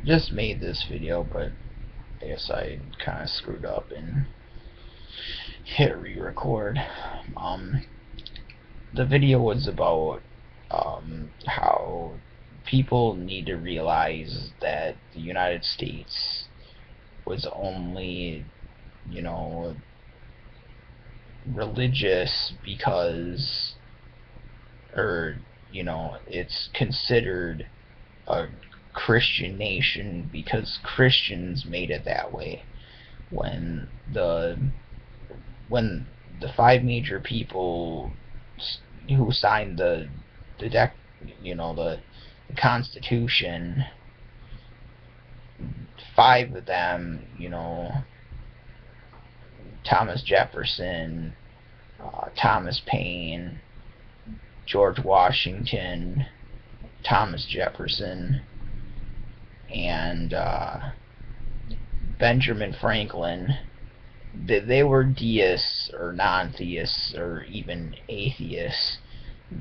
just made this video, but I guess I kind of screwed up and hit re-record. The video was about how people need to realize that the United States was only, you know, religious because, or, it's considered a Christian nation because Christians made it that way. When the five major people who signed the Constitution, five of them, Thomas Jefferson, Thomas Paine, George Washington, Thomas Jefferson, and Benjamin Franklin, they were deists or non-theists or even atheists.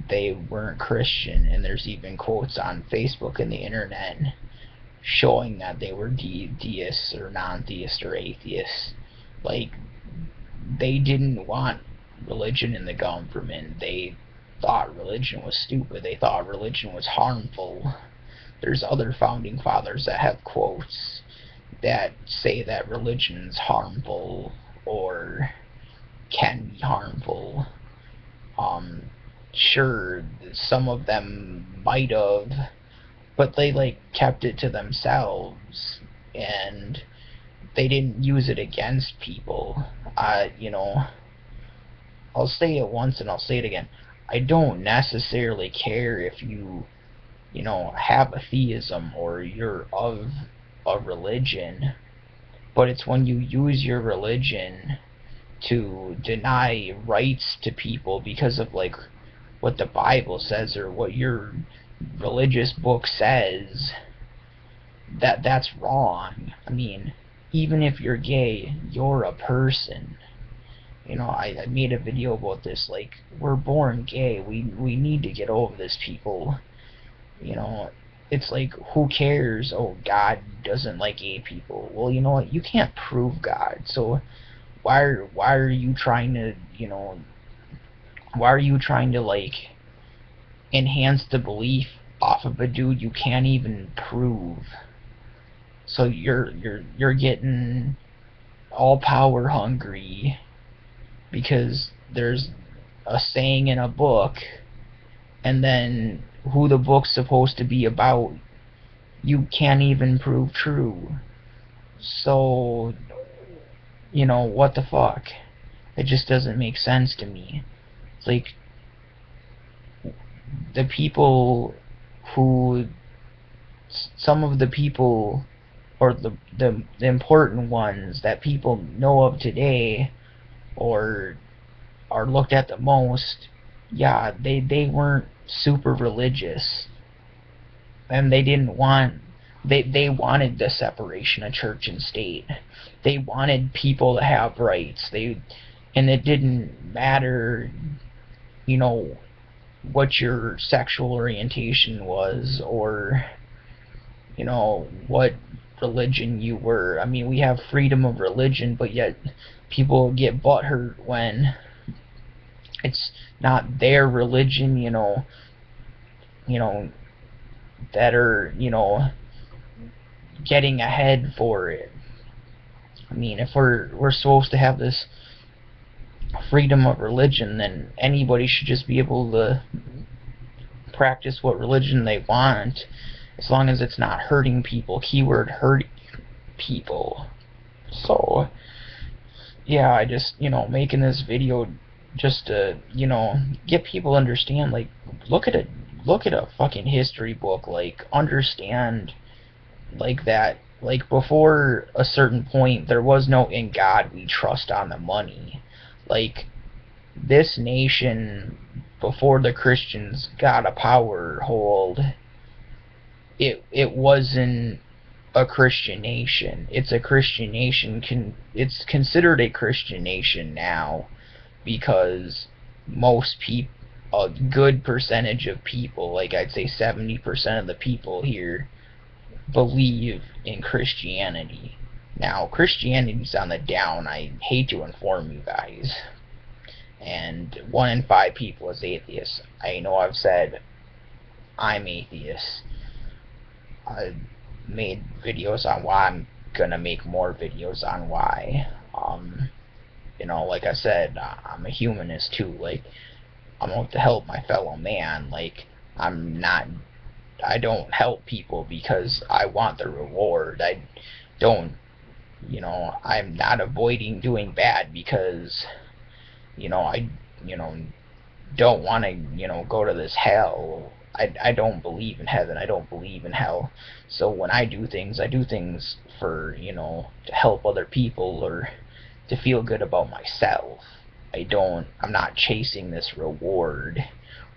They weren't Christian, and there's even quotes on Facebook and the internet showing that they were deists or non-theists or atheists. Like, they didn't want religion in the government. They thought religion was stupid. They thought religion was harmful. There's other founding fathers that have quotes that say that religion's harmful or can be harmful. Sure, some of them might have, but they kept it to themselves and they didn't use it against people. I'll say it once and I'll say it again. I don't necessarily care if you have a theism or you're of a religion, but it's when you use your religion to deny rights to people because of what the Bible says or what your religious book says, that's wrong. I mean, even if you're gay, you're a person. I made a video about this. We're born gay. We need to get over this, people. It's who cares? Oh, God doesn't like gay people. Well, you know what? You can't prove God. So why are you trying to, enhance the belief off of a dude you can't even prove? So you're getting all power hungry because there's a saying in a book, and then who the book's supposed to be about you can't even prove true. So what the fuck? It just doesn't make sense to me. It's the people some of the people, or the important ones that people know of today or are looked at the most, yeah, they weren't super religious, and they wanted the separation of church and state. They wanted people to have rights. And it didn't matter, what your sexual orientation was or what religion you were. I mean, we have freedom of religion, but yet people get butthurt when it's not their religion, that are, getting ahead for it. I mean, if we're supposed to have this freedom of religion, then anybody should just be able to practice what religion they want, as long as it's not hurting people. Keyword, hurting people. So yeah, I just making this video just to get people to understand. Look at a fucking history book. Understand that before a certain point there was no "in God we trust" on the money. This nation, before the Christians got a power hold, it wasn't a Christian nation. It's a Christian nation. It's considered a Christian nation now because most people, a good percentage of people, I'd say 70% of the people here, believe in Christianity. Now, Christianity's on the down, I hate to inform you guys. And 1 in 5 people is atheists. I know I've said I'm atheist. I made videos on why. I'm gonna make more videos on why. You know, like I said, I'm a humanist too. Like, I'm out to help my fellow man. Like, I don't help people because I want the reward. I don't, I'm not avoiding doing bad because, I, don't want to, go to this hell. I don't believe in heaven. I don't believe in hell. So when I do things for, to help other people or to feel good about myself. I'm not chasing this reward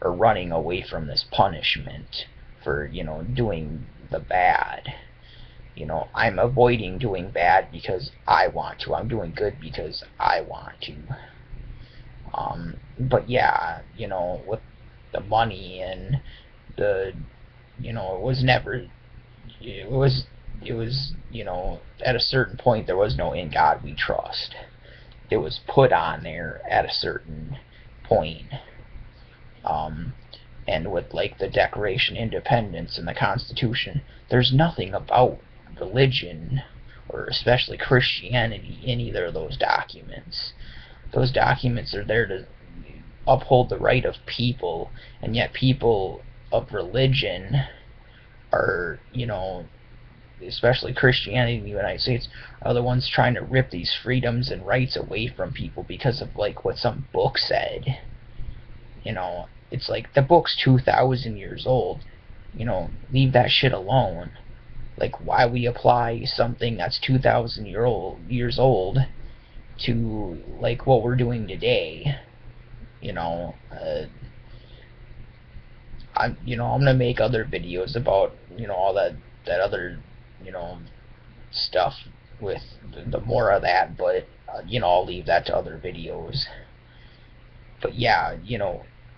or running away from this punishment for, doing the bad. I'm avoiding doing bad because I want to. I'm doing good because I want to. But yeah, with the money and the, it was never, it was, at a certain point there was no "In God We Trust." It was put on there at a certain point. And with like the Declaration of Independence and the Constitution, there's nothing about religion or especially Christianity in either of those documents. Those documents are there to uphold the right of people, and yet people of religion are, especially Christianity in the United States, are the ones trying to rip these freedoms and rights away from people because of like what some book said. It's like the book's 2,000 years old. Leave that shit alone. Like, why we apply something that's 2,000 years old to like what we're doing today? I'm gonna make other videos about all that other stuff with the more of that, but I'll leave that to other videos. But yeah,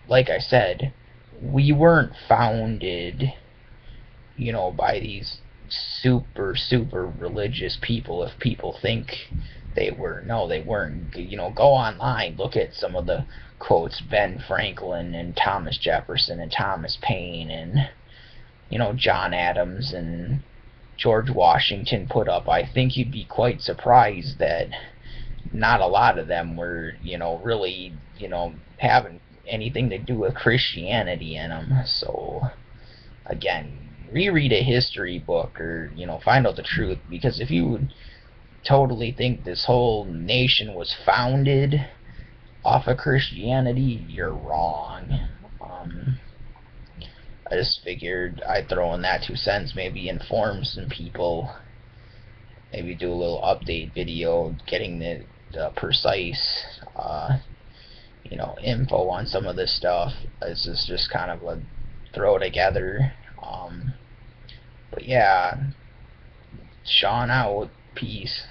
like I said, we weren't founded by these super religious people. If people think they were, no, they weren't. Go online, look at some of the quotes Ben Franklin and Thomas Jefferson and Thomas Paine and John Adams and George Washington put up. I think you'd be quite surprised that not a lot of them were, really, having anything to do with Christianity in them. So, again, reread a history book or, find out the truth, because if you totally think this whole nation was founded off of Christianity, you're wrong. I just figured I'd throw in that 2 cents, maybe inform some people, maybe do a little update video, getting the precise, info on some of this stuff. This is just kind of a throw together. But yeah, Sean out. Peace.